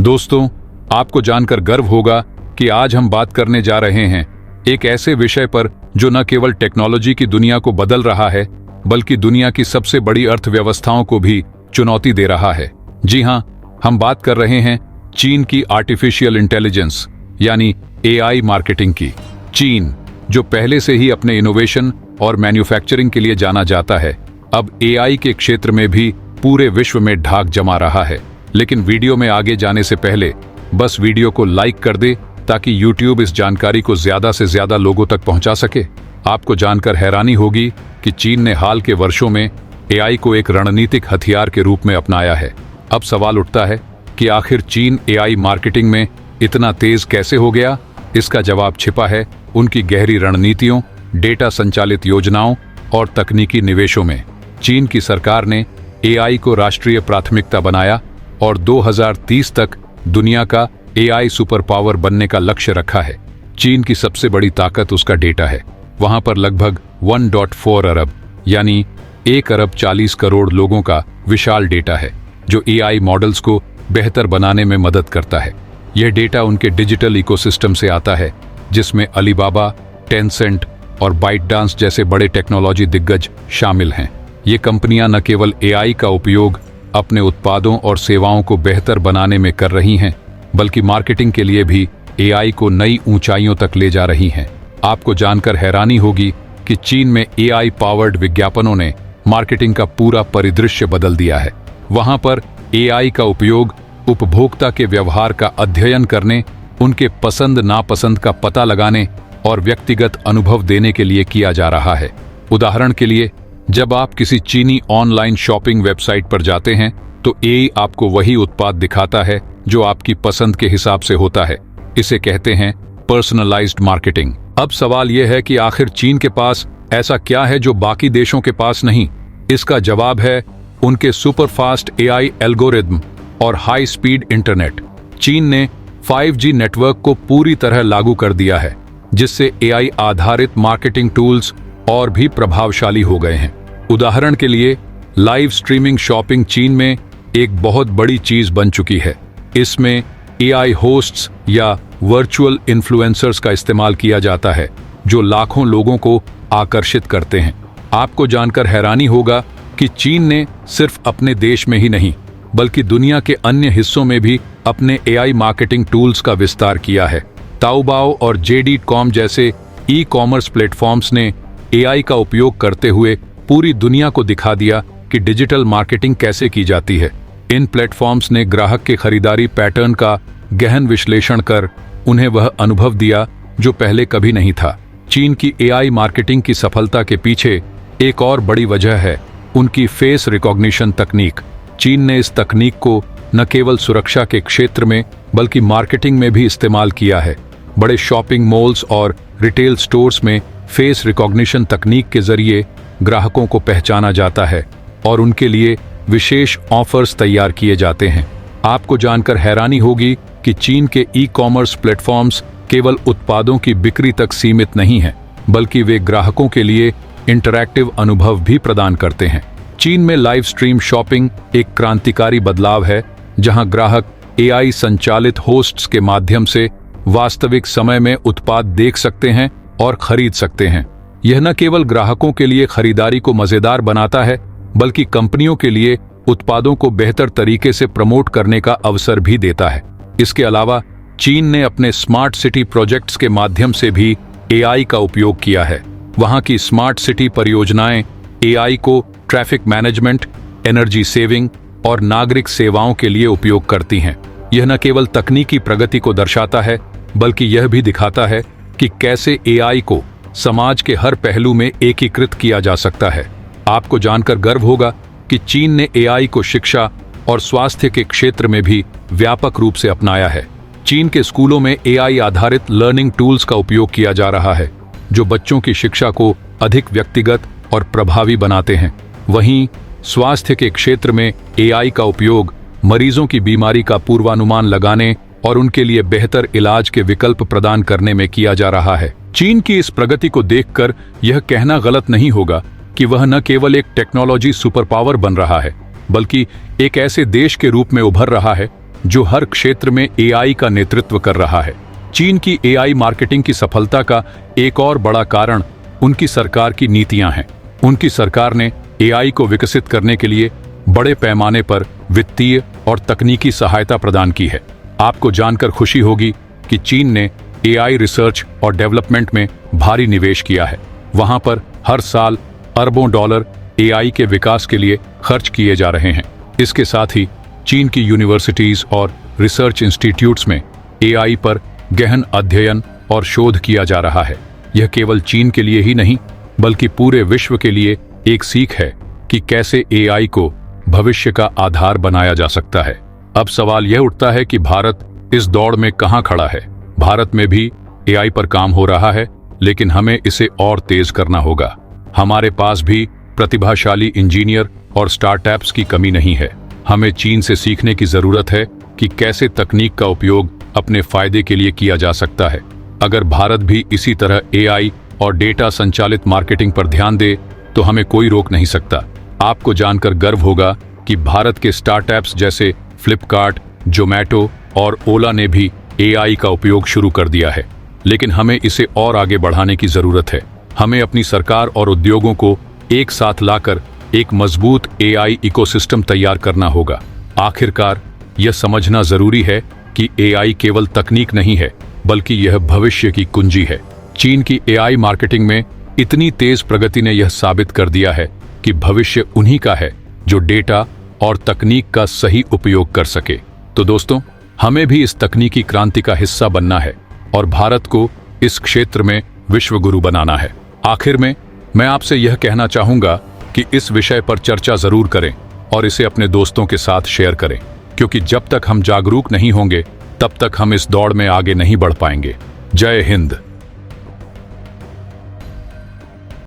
दोस्तों, आपको जानकर गर्व होगा कि आज हम बात करने जा रहे हैं एक ऐसे विषय पर जो न केवल टेक्नोलॉजी की दुनिया को बदल रहा है बल्कि दुनिया की सबसे बड़ी अर्थव्यवस्थाओं को भी चुनौती दे रहा है। जी हां, हम बात कर रहे हैं चीन की आर्टिफिशियल इंटेलिजेंस यानी एआई मार्केटिंग की। चीन, जो पहले से ही अपने इनोवेशन और मैन्युफैक्चरिंग के लिए जाना जाता है, अब एआई के क्षेत्र में भी पूरे विश्व में ढाक जमा रहा है। लेकिन वीडियो में आगे जाने से पहले बस वीडियो को लाइक कर दे ताकि YouTube इस जानकारी को ज्यादा से ज्यादा लोगों तक पहुंचा सके। आपको जानकर हैरानी होगी कि चीन ने हाल के वर्षों में एआई को एक रणनीतिक हथियार के रूप में अपनाया है। अब सवाल उठता है कि आखिर चीन एआई मार्केटिंग में इतना तेज कैसे हो गया? इसका जवाब छिपा है उनकी गहरी रणनीतियों, डेटा संचालित योजनाओं और तकनीकी निवेशों में। चीन की सरकार ने एआई को राष्ट्रीय प्राथमिकता बनाया और 2030 तक दुनिया का एआई सुपर पावर बनने का लक्ष्य रखा है। चीन की सबसे बड़ी ताकत उसका डेटा है। वहां पर लगभग 1.4 अरब यानी 1 अरब 40 करोड़ लोगों का विशाल डेटा है जो एआई मॉडल्स को बेहतर बनाने में मदद करता है। यह डेटा उनके डिजिटल इकोसिस्टम से आता है जिसमें अलीबाबा, टेंसेंट और बाइटडांस जैसे बड़े टेक्नोलॉजी दिग्गज शामिल हैं। ये कंपनियां न केवल एआई का उपयोग अपने उत्पादों और सेवाओं को बेहतर बनाने में कर रही हैं, बल्कि मार्केटिंग के लिए भी एआई को नई ऊंचाइयों तक ले जा रही हैं। आपको जानकर हैरानी होगी कि चीन में एआई पावर्ड विज्ञापनों ने मार्केटिंग का पूरा परिदृश्य बदल दिया है। वहां पर एआई का उपयोग उपभोक्ता के व्यवहार का अध्ययन करने, उनके पसंद नापसंद का पता लगाने और व्यक्तिगत अनुभव देने के लिए किया जा रहा है। उदाहरण के लिए, जब आप किसी चीनी ऑनलाइन शॉपिंग वेबसाइट पर जाते हैं तो एआई आपको वही उत्पाद दिखाता है जो आपकी पसंद के हिसाब से होता है। इसे कहते हैं पर्सनलाइज्ड मार्केटिंग। अब सवाल यह है कि आखिर चीन के पास ऐसा क्या है जो बाकी देशों के पास नहीं? इसका जवाब है उनके सुपरफास्ट एआई एल्गोरिदम और हाई स्पीड इंटरनेट। चीन ने 5G नेटवर्क को पूरी तरह लागू कर दिया है, जिससे एआई आधारित मार्केटिंग टूल्स और भी प्रभावशाली हो गए हैं। उदाहरण के लिए, लाइव स्ट्रीमिंग शॉपिंग चीन में एक बहुत बड़ी चीज बन चुकी है। इसमें एआई होस्ट्स या वर्चुअल इन्फ्लुएंसर्स का इस्तेमाल किया जाता है जो लाखों लोगों को आकर्षित करते हैं। आपको जानकर हैरानी होगा कि चीन ने सिर्फ अपने देश में ही नहीं बल्कि दुनिया के अन्य हिस्सों में भी अपने एआई मार्केटिंग टूल्स का विस्तार किया है। ताओबाओ और JD.com जैसे ई-कॉमर्स प्लेटफॉर्म्स ने एआई का उपयोग करते हुए पूरी दुनिया को दिखा दिया कि डिजिटल मार्केटिंग कैसे की जाती है। इन प्लेटफॉर्म्स ने ग्राहक के खरीदारी पैटर्न का गहन विश्लेषण कर उन्हें वह अनुभव दिया जो पहले कभी नहीं था। चीन की एआई मार्केटिंग की सफलता के पीछे एक और बड़ी वजह है उनकी फेस रिकॉग्निशन तकनीक। चीन ने इस तकनीक को न केवल सुरक्षा के क्षेत्र में बल्कि मार्केटिंग में भी इस्तेमाल किया है। बड़े शॉपिंग मॉल्स और रिटेल स्टोर्स में फेस रिकॉग्निशन तकनीक के जरिए ग्राहकों को पहचाना जाता है और उनके लिए विशेष ऑफर्स तैयार किए जाते हैं। आपको जानकर हैरानी होगी कि चीन के ई-कॉमर्स प्लेटफॉर्म्स केवल उत्पादों की बिक्री तक सीमित नहीं हैं, बल्कि वे ग्राहकों के लिए इंटरैक्टिव अनुभव भी प्रदान करते हैं। चीन में लाइव स्ट्रीम शॉपिंग एक क्रांतिकारी बदलाव है, जहां ग्राहक एआई संचालित होस्ट्स के माध्यम से वास्तविक समय में उत्पाद देख सकते हैं और खरीद सकते हैं। यह न केवल ग्राहकों के लिए खरीदारी को मजेदार बनाता है बल्कि कंपनियों के लिए उत्पादों को बेहतर तरीके से प्रमोट करने का अवसर भी देता है। इसके अलावा चीन ने अपने स्मार्ट सिटी प्रोजेक्ट्स के माध्यम से भी एआई का उपयोग किया है। वहां की स्मार्ट सिटी परियोजनाएं एआई को ट्रैफिक मैनेजमेंट, एनर्जी सेविंग और नागरिक सेवाओं के लिए उपयोग करती हैं। यह न केवल तकनीकी प्रगति को दर्शाता है बल्कि यह भी दिखाता है कि कैसे एआई को समाज के हर पहलू में एकीकृत किया जा सकता है। आपको जानकर गर्व होगा कि चीन ने एआई को शिक्षा और स्वास्थ्य के क्षेत्र में भी व्यापक रूप से अपनाया है। चीन के स्कूलों में एआई आधारित लर्निंग टूल्स का उपयोग किया जा रहा है जो बच्चों की शिक्षा को अधिक व्यक्तिगत और प्रभावी बनाते हैं। वहीं स्वास्थ्य के क्षेत्र में एआई का उपयोग मरीजों की बीमारी का पूर्वानुमान लगाने और उनके लिए बेहतर इलाज के विकल्प प्रदान करने में किया जा रहा है। चीन की इस प्रगति को देखकर यह कहना गलत नहीं होगा कि वह न केवल एक टेक्नोलॉजी सुपर पावर बन रहा है बल्कि एक ऐसे देश के रूप में उभर रहा है जो हर क्षेत्र में एआई का नेतृत्व कर रहा है। चीन की एआई मार्केटिंग की सफलता का एक और बड़ा कारण उनकी सरकार की नीतियां हैं। उनकी सरकार ने एआई को विकसित करने के लिए बड़े पैमाने पर वित्तीय और तकनीकी सहायता प्रदान की है। आपको जानकर खुशी होगी कि चीन ने एआई रिसर्च और डेवलपमेंट में भारी निवेश किया है। वहां पर हर साल अरबों डॉलर एआई के विकास के लिए खर्च किए जा रहे हैं। इसके साथ ही चीन की यूनिवर्सिटीज और रिसर्च इंस्टीट्यूट्स में एआई पर गहन अध्ययन और शोध किया जा रहा है। यह केवल चीन के लिए ही नहीं बल्कि पूरे विश्व के लिए एक सीख है कि कैसे एआई को भविष्य का आधार बनाया जा सकता है। अब सवाल यह उठता है कि भारत इस दौड़ में कहां खड़ा है। भारत में भी एआई पर काम हो रहा है, लेकिन हमें इसे और तेज करना होगा। हमारे पास भी प्रतिभाशाली इंजीनियर और स्टार्टअप्स की कमी नहीं है। हमें चीन से सीखने की जरूरत है कि कैसे तकनीक का उपयोग अपने फायदे के लिए किया जा सकता है। अगर भारत भी इसी तरह एआई और डेटा संचालित मार्केटिंग पर ध्यान दे तो हमें कोई रोक नहीं सकता। आपको जानकर गर्व होगा कि भारत के स्टार्टअप्स जैसे फ्लिपकार्ट, जोमैटो और ओला ने भी एआई का उपयोग शुरू कर दिया है, लेकिन हमें इसे और आगे बढ़ाने की जरूरत है। हमें अपनी सरकार और उद्योगों को एक साथ लाकर एक मजबूत एआई इकोसिस्टम तैयार करना होगा। आखिरकार यह समझना जरूरी है कि एआई केवल तकनीक नहीं है, बल्कि यह भविष्य की कुंजी है। चीन की एआई मार्केटिंग में इतनी तेज प्रगति ने यह साबित कर दिया है कि भविष्य उन्हीं का है जो डेटा और तकनीक का सही उपयोग कर सके। तो दोस्तों, हमें भी इस तकनीकी क्रांति का हिस्सा बनना है और भारत को इस क्षेत्र में विश्व गुरु बनाना है। आखिर में मैं आपसे यह कहना चाहूंगा कि इस विषय पर चर्चा जरूर करें और इसे अपने दोस्तों के साथ शेयर करें, क्योंकि जब तक हम जागरूक नहीं होंगे तब तक हम इस दौड़ में आगे नहीं बढ़ पाएंगे। जय हिंद।